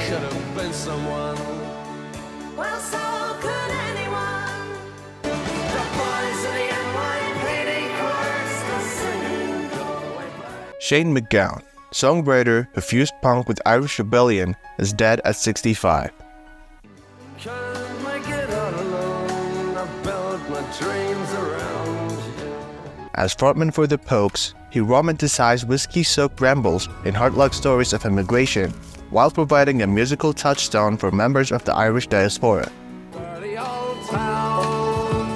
could have been someone. Well, so could anyone. The boys of the NYPD chorus are singing Go Away Bird. Shane MacGowan, songwriter who fused punk with Irish rebellion, is dead at 65. Can't make it all alone. I built my dreams around you. As frontman for the Pogues, he romanticized whiskey-soaked rambles in heartlock stories of emigration, while providing a musical touchstone for members of the Irish diaspora. Dirty old town.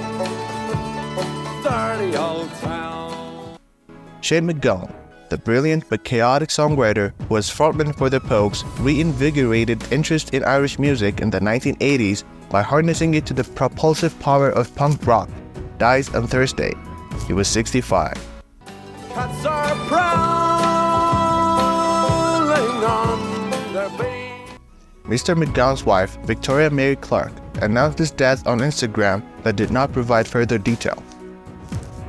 Dirty old town. Shane MacGowan, the brilliant but chaotic songwriter who was frontman for the Pogues, reinvigorated interest in Irish music in the 1980s by harnessing it to the propulsive power of punk rock, dies on Thursday. He was 65. Cats are prowling on their beat. Mr. MacGowan's wife, Victoria Mary Clark, announced his death on Instagram but did not provide further detail.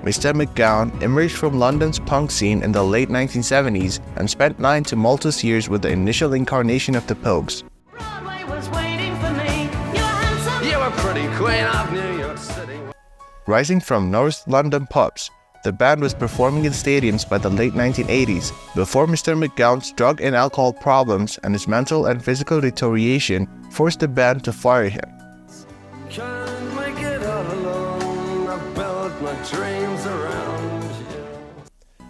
Mr. MacGowan emerged from London's punk scene in the late 1970s and spent 9 tumultuous years with the initial incarnation of the Pogues. Broadway was waiting for me. You're handsome. You were pretty queen of New York City. Rising from North London pubs, the band was performing in stadiums by the late 1980s, before Mr. MacGowan's drug and alcohol problems and his mental and physical deterioration forced the band to fire him. Can't make it all alone. I built my dreams around you.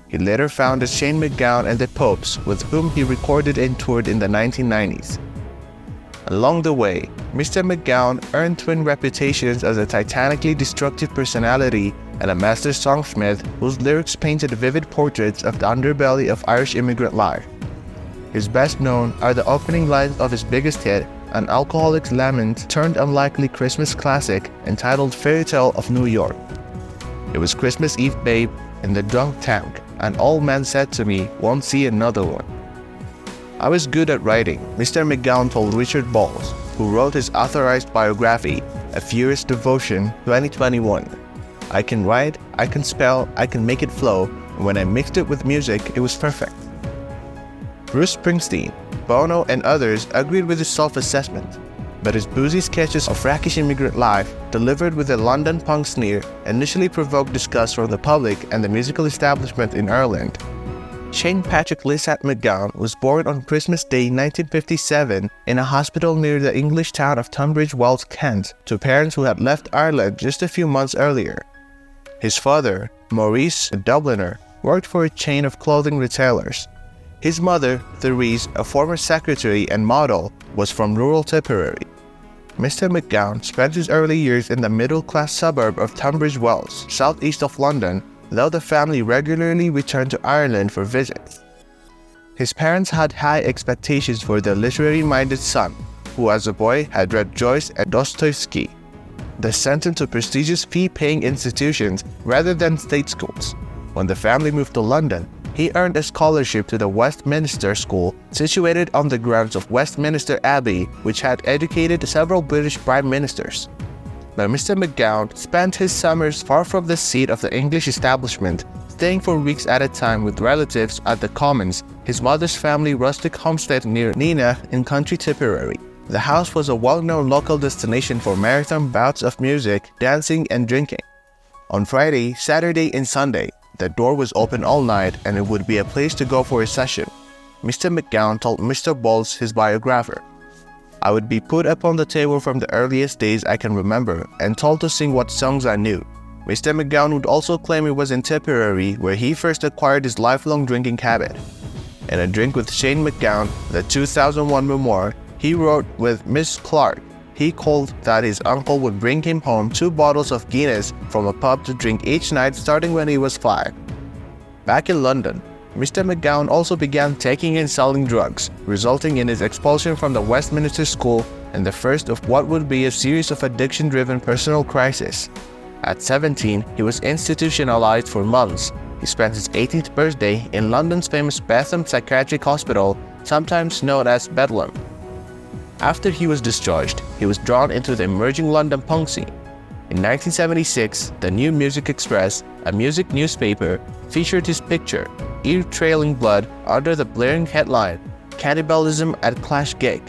He later founded Shane MacGowan and the Popes, with whom he recorded and toured in the 1990s. Along the way, Mr. MacGowan earned twin reputations as a titanically destructive personality and a master songsmith whose lyrics painted vivid portraits of the underbelly of Irish immigrant life. His best known are the opening lines of his biggest hit, an alcoholic's lament turned unlikely Christmas classic entitled Fairy Tale of New York. It was Christmas Eve, babe, in the drunk tank, and old man said to me, won't see another one. I was good at writing, Mr. MacGowan told Richard Balls, who wrote his authorized biography, A Furious Devotion, 2021. I can write, I can spell, I can make it flow, and when I mixed it with music, it was perfect. Bruce Springsteen, Bono, and others agreed with his self-assessment, but his boozy sketches of rakish immigrant life, delivered with a London punk sneer, initially provoked disgust from the public and the musical establishment in Ireland. Shane Patrick Lissat MacGowan was born on Christmas Day 1957 in a hospital near the English town of Tunbridge Wells, Kent, to parents who had left Ireland just a few months earlier. His father, Maurice, a Dubliner, worked for a chain of clothing retailers. His mother, Therese, a former secretary and model, was from rural Tipperary. Mr. MacGowan spent his early years in the middle-class suburb of Tunbridge Wells, southeast of London, though the family regularly returned to Ireland for visits. His parents had high expectations for their literary-minded son, who as a boy had read Joyce and Dostoevsky. They sent him to prestigious fee-paying institutions rather than state schools. When the family moved to London, he earned a scholarship to the Westminster School, situated on the grounds of Westminster Abbey, which had educated several British prime ministers. But Mr. MacGowan spent his summers far from the seat of the English establishment, staying for weeks at a time with relatives at the Commons, his mother's family rustic homestead near Nenagh in County Tipperary. The house was a well-known local destination for marathon bouts of music, dancing, and drinking. On Friday, Saturday, and Sunday, the door was open all night and it would be a place to go for a session. Mr. MacGowan told Mr. Balls, his biographer, I would be put up on the table from the earliest days I can remember and told to sing what songs I knew. Mr. MacGowan would also claim it was in Tipperary where he first acquired his lifelong drinking habit. In A Drink with Shane MacGowan, the 2001 memoir, he wrote with Miss Clark, he called that his uncle would bring him home 2 bottles of Guinness from a pub to drink each night starting when he was 5. Back in London, Mr. MacGowan also began taking and selling drugs, resulting in his expulsion from the Westminster School and the first of what would be a series of addiction-driven personal crises. At 17, he was institutionalized for months. He spent his 18th birthday in London's famous Bethlehem Psychiatric Hospital, sometimes known as Bedlam. After he was discharged, he was drawn into the emerging London punk scene. In 1976, the New Music Express, a music newspaper, featured his picture, ear trailing blood, under the blaring headline, Cannibalism at Clash Gig.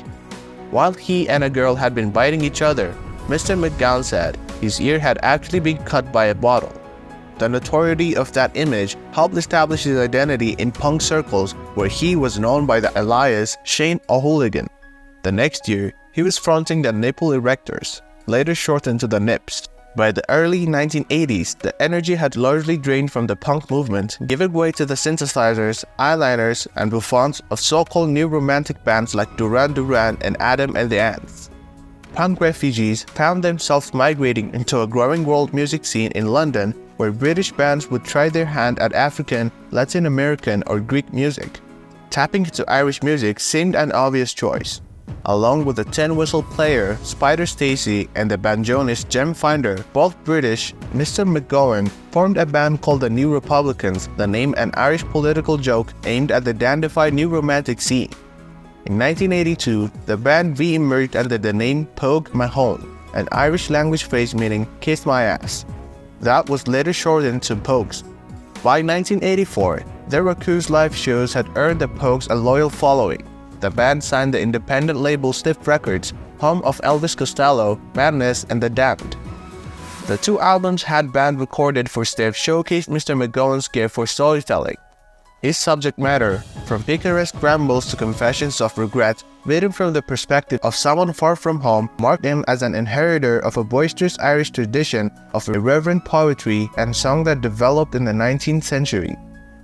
While he and a girl had been biting each other, Mr. MacGowan said his ear had actually been cut by a bottle. The notoriety of that image helped establish his identity in punk circles, where he was known by the alias Shane O'Hooligan. The next year, he was fronting the Nipple Erectors, later shortened to the Nips. By the early 1980s, the energy had largely drained from the punk movement, giving way to the synthesizers, eyeliners, and bouffants of so-called new romantic bands like Duran Duran and Adam and the Ants. Punk refugees found themselves migrating into a growing world music scene in London, where British bands would try their hand at African, Latin American, or Greek music. Tapping into Irish music seemed an obvious choice. Along with the tin whistle player Spider Stacy and the banjonist Jem Finder, both British, Mr. MacGowan formed a band called the New Republicans, the name an Irish political joke aimed at the dandified new romantic scene. In 1982, the band re-emerged under the name Pogue Mahone, an Irish language phrase meaning "kiss my ass." That was later shortened to Pogues. By 1984, their cruise live shows had earned the Pogues a loyal following. The band signed the independent label Stiff Records, home of Elvis Costello, Madness, and The Damned. The two albums had band recorded for Stiff showcased Mr. MacGowan's gift for storytelling. His subject matter, from picaresque rambles to confessions of regret, written from the perspective of someone far from home, marked him as an inheritor of a boisterous Irish tradition of irreverent poetry and song that developed in the 19th century.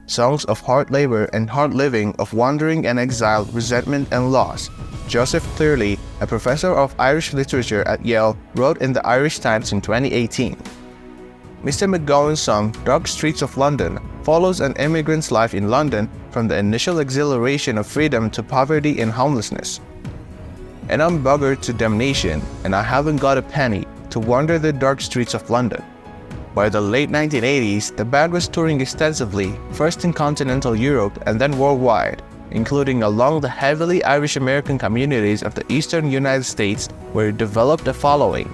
Songs of hard labor and hard living, of wandering and exile, resentment and loss. Joseph Clearly, a professor of Irish literature at Yale, wrote in the Irish Times in 2018. Mr. MacGowan's song, Dark Streets of London, follows an immigrant's life in London from the initial exhilaration of freedom to poverty and homelessness. And I'm buggered to damnation, and I haven't got a penny to wander the dark streets of London. By the late 1980s, the band was touring extensively, first in continental Europe and then worldwide, including along the heavily Irish-American communities of the eastern United States, where it developed a following.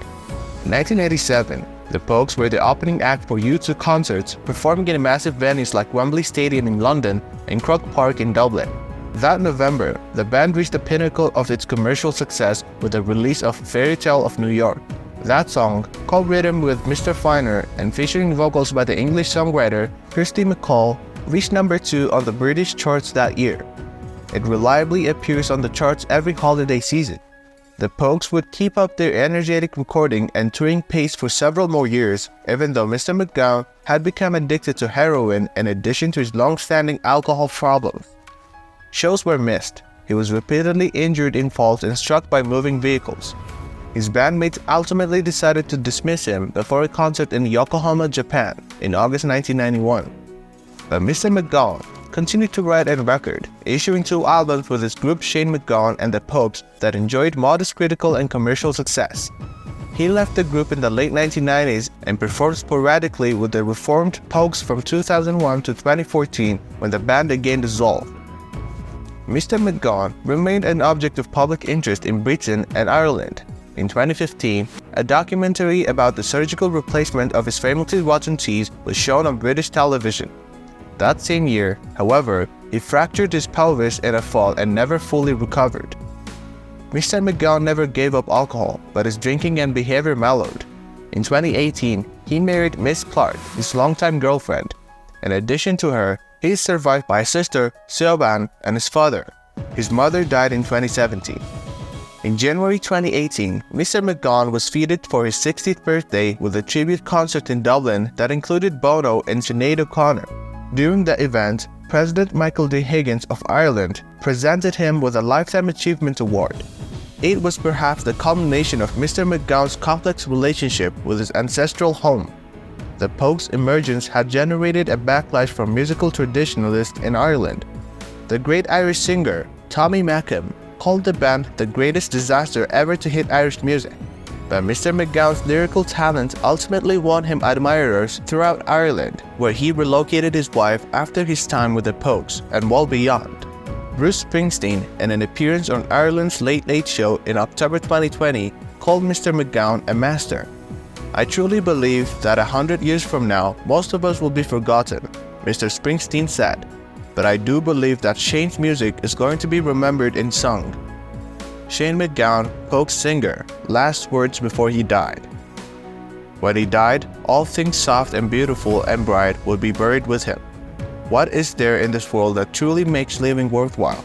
In 1987, the Pogues were the opening act for U2 concerts, performing in massive venues like Wembley Stadium in London and Croke Park in Dublin. That November, the band reached the pinnacle of its commercial success with the release of Fairy Tale of New York. That song, co-written with Mr. Finer and featuring vocals by the English songwriter Kirsty MacColl, reached number 2 on the British charts that year. It reliably appears on the charts every holiday season. The Pogues would keep up their energetic recording and touring pace for several more years, even though Mr. MacGowan had become addicted to heroin in addition to his long-standing alcohol problems. Shows were missed. He was repeatedly injured in falls and struck by moving vehicles. His bandmates ultimately decided to dismiss him before a concert in Yokohama, Japan in August 1991. But Mr. MacGowan continued to write and record, issuing 2 albums with his group Shane MacGowan and the Pogues that enjoyed modest critical and commercial success. He left the group in the late 1990s and performed sporadically with the reformed Pogues from 2001 to 2014 when the band again dissolved. Mr. MacGowan remained an object of public interest in Britain and Ireland. In 2015, a documentary about the surgical replacement of his famously rotten teeth was shown on British television. That same year, however, he fractured his pelvis in a fall and never fully recovered. Mr. MacGowan never gave up alcohol, but his drinking and behavior mellowed. In 2018, he married Miss Clark, his longtime girlfriend. In addition to her, he is survived by his sister, Siobhan, and his father. His mother died in 2017. In January 2018, Mr. MacGowan was feted for his 60th birthday with a tribute concert in Dublin that included Bono and Sinead O'Connor. During the event, President Michael D. Higgins of Ireland presented him with a Lifetime Achievement Award. It was perhaps the culmination of Mr. MacGowan's complex relationship with his ancestral home. The Pogues' emergence had generated a backlash from musical traditionalists in Ireland. The great Irish singer, Tommy Mackem, called the band the greatest disaster ever to hit Irish music. But Mr. MacGowan's lyrical talent ultimately won him admirers throughout Ireland, where he relocated his wife after his time with the Pogues and well beyond. Bruce Springsteen, in an appearance on Ireland's Late Late Show in October 2020, called Mr. MacGowan a master. I truly believe that 100 years from now, most of us will be forgotten, Mr. Springsteen said. But I do believe that Shane's music is going to be remembered in song. Shane MacGowan, Pogues singer, last words before he died. When he died, all things soft and beautiful and bright would be buried with him. What is there in this world that truly makes living worthwhile?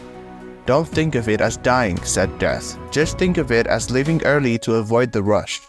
Don't think of it as dying, said Death. Just think of it as leaving early to avoid the rush.